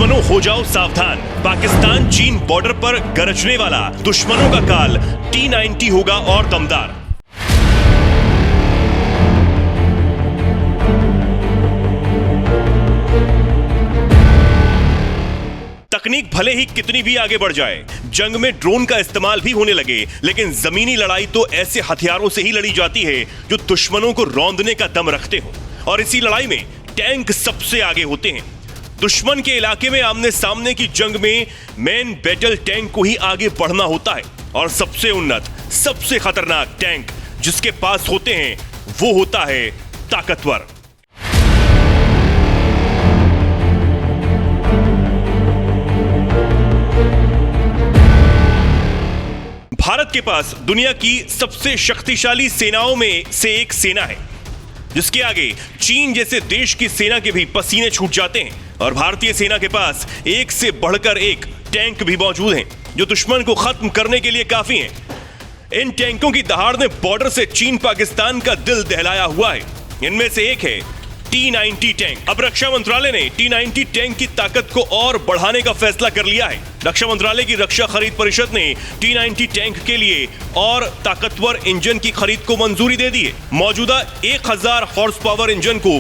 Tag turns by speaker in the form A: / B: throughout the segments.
A: दुश्मनों हो जाओ सावधान, पाकिस्तान चीन बॉर्डर पर गरजने वाला दुश्मनों का काल T-90 होगा और दमदार। तकनीक भले ही कितनी भी आगे बढ़ जाए, जंग में ड्रोन का इस्तेमाल भी होने लगे, लेकिन जमीनी लड़ाई तो ऐसे हथियारों से ही लड़ी जाती है जो दुश्मनों को रौंदने का दम रखते हो। और इसी लड़ाई में टैंक सबसे आगे होते हैं। दुश्मन के इलाके में आमने सामने की जंग में मेन बैटल टैंक को ही आगे बढ़ना होता है, और सबसे उन्नत, सबसे खतरनाक टैंक जिसके पास होते हैं वो होता है ताकतवर। भारत के पास दुनिया की सबसे शक्तिशाली सेनाओं में से एक सेना है, जिसके आगे चीन जैसे देश की सेना के भी पसीने छूट जाते हैं। और भारतीय सेना के पास एक से बढ़कर एक टैंक भी मौजूद हैं, जो दुश्मन को खत्म करने के लिए काफी हैं। इन टैंकों की दहाड़ ने बॉर्डर से चीन पाकिस्तान का दिल दहलाया हुआ है। इनमें से एक है T-90 टैंक। अब रक्षा मंत्रालय ने T-90 टैंक की ताकत को और बढ़ाने का फैसला कर लिया है। रक्षा मंत्रालय की रक्षा खरीद परिषद ने T-90 टैंक के लिए और ताकतवर इंजन की खरीद को मंजूरी दे दी है। मौजूदा 1000 हॉर्स पावर इंजन को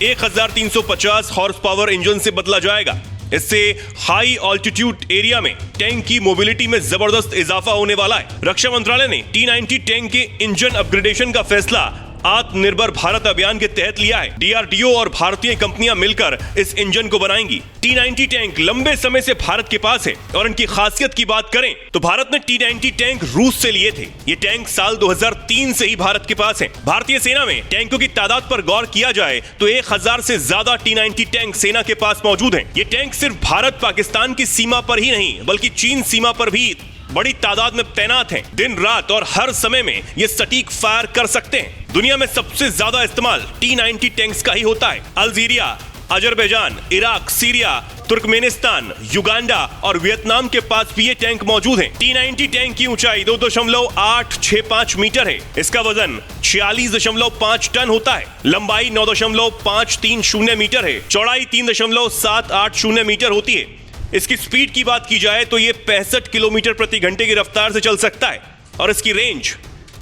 A: 1350 हॉर्स पावर इंजन से बदला जाएगा। इससे हाई ऑल्टीट्यूड एरिया में टैंक की मोबिलिटी में जबरदस्त इजाफा होने वाला है। रक्षा मंत्रालय ने T-90 टैंक के इंजन अपग्रेडेशन का फैसला आत्मनिर्भर भारत अभियान के तहत लिया है। DRDO और भारतीय कंपनियां मिलकर इस इंजन को बनाएंगी। T-90 टैंक लंबे समय से भारत के पास है, और इनकी खासियत की बात करें तो भारत ने T-90 टैंक रूस से लिए थे। ये टैंक साल 2003 से ही भारत के पास है। भारतीय सेना में टैंकों की तादाद पर गौर किया जाए तो 1000 से ज्यादा T-90 टैंक सेना के पास मौजूद हैं। ये टैंक सिर्फ भारत पाकिस्तान की सीमा पर ही नहीं, बल्कि चीन सीमा पर भी बड़ी तादाद में तैनात हैं। दिन रात और हर समय में ये सटीक फायर कर सकते हैं। दुनिया में सबसे ज्यादा इस्तेमाल T-90 टैंक्स का ही होता है। Algeria, Azerbaijan, Iraq, Syria, Turkmenistan, Uganda और वियतनाम के पास भी ये टैंक मौजूद हैं। T-90 टैंक की ऊंचाई 2.865 मीटर है। इसका वजन 46.5 टन होता है। लंबाई 9.530 मीटर है। चौड़ाई 3.780 मीटर होती है। इसकी स्पीड की बात की जाए तो ये 65 किलोमीटर प्रति घंटे की रफ्तार से चल सकता है, और इसकी रेंज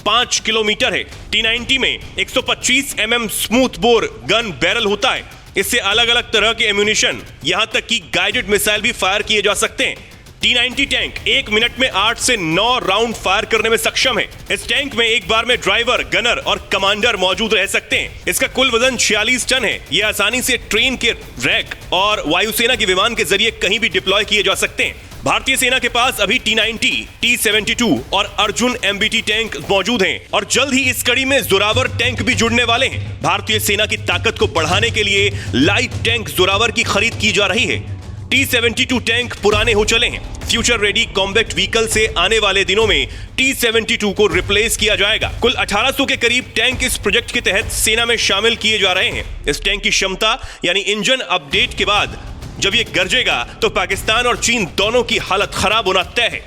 A: 5 किलोमीटर है। T-90 में 125 mm smooth bore gun barrel होता है। इससे अलग अलग तरह के एम्यूनिशन, यहां तक कि गाइडेड मिसाइल भी फायर किए जा सकते हैं। T-90 टैंक 1 मिनट में 8 से 9 राउंड फायर करने में सक्षम है। इस टैंक में एक बार में ड्राइवर, गनर और कमांडर मौजूद रह सकते हैं। इसका कुल वजन 46 टन है। यह आसानी से ट्रेन के रैक और वायुसेना के विमान के जरिए कहीं भी डिप्लॉय किए जा सकते हैं। भारतीय सेना के पास अभी T-90, T-72 और अर्जुन MBT टैंक मौजूद हैं, और जल्द ही इस कड़ी में जोरावर टैंक भी जुड़ने वाले हैं। भारतीय सेना की ताकत को बढ़ाने के लिए लाइट टैंक जोरावर की खरीद की जा रही है। T-72 टैंक पुराने हो चले हैं। फ्यूचर रेडी कॉम्बैट व्हीकल से आने वाले दिनों में T-72 को रिप्लेस किया जाएगा। कुल 1800 के करीब टैंक इस प्रोजेक्ट के तहत सेना में शामिल किए जा रहे हैं। इस टैंक की क्षमता यानी इंजन अपडेट के बाद जब ये गरजेगा तो पाकिस्तान और चीन दोनों की हालत खराब होना तय है।